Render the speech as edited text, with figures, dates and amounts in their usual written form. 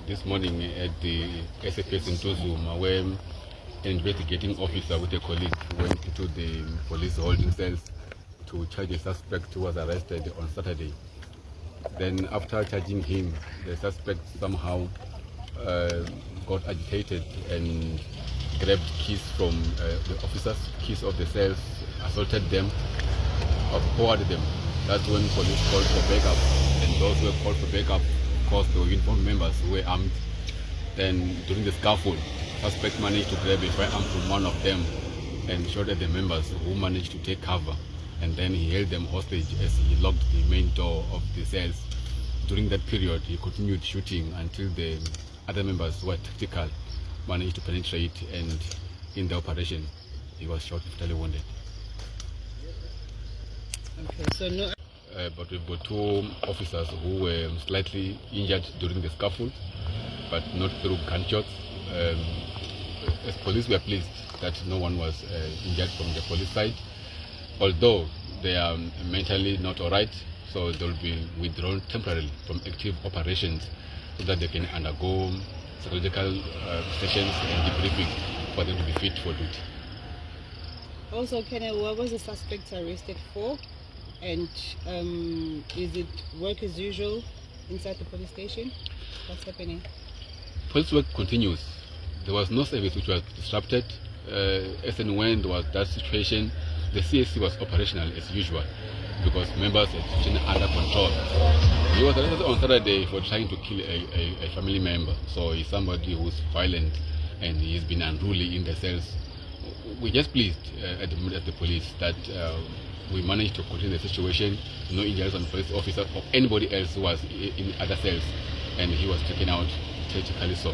this morning at the SFS eNtuzuma, where an investigating officer with a colleague went into the police holding cells to charge a suspect who was arrested on Saturday. Then after charging him, the suspect somehow got agitated and grabbed keys from the officers, keys of the cells, assaulted them, overpowered them. That's when police called for backup, and those who were called for backup, of course, they were uniformed members who were armed. Then during the scuffle, suspect managed to grab a firearm from one of them and shot at the members, who managed to take cover. And then he held them hostage as he locked the main door of the cells. During that period, he continued shooting until the other members who were tactical managed to penetrate, and in the operation, he was shot, fatally wounded. Okay, so no. But we've got two officers who were slightly injured during the scuffle, but not through gunshots. As police, we are pleased that no one was injured from the police side, although they are mentally not all right, so they will be withdrawn temporarily from active operations so that they can undergo psychological sessions and debriefing for them to be fit for duty. Also, Kenny, what was the suspect arrested for? And is it work as usual inside the police station? What's happening? Police work continues. There was no service which was disrupted. As and when there was that situation, the CSC was operational as usual because members had the situation under control. He was arrested on Saturday for trying to kill a family member. So he's somebody who's violent and he's been unruly in the cells. We're just pleased at the police that we managed to contain the situation, no injuries on the police officer or anybody else who was in other cells, and he was taken out tragically so.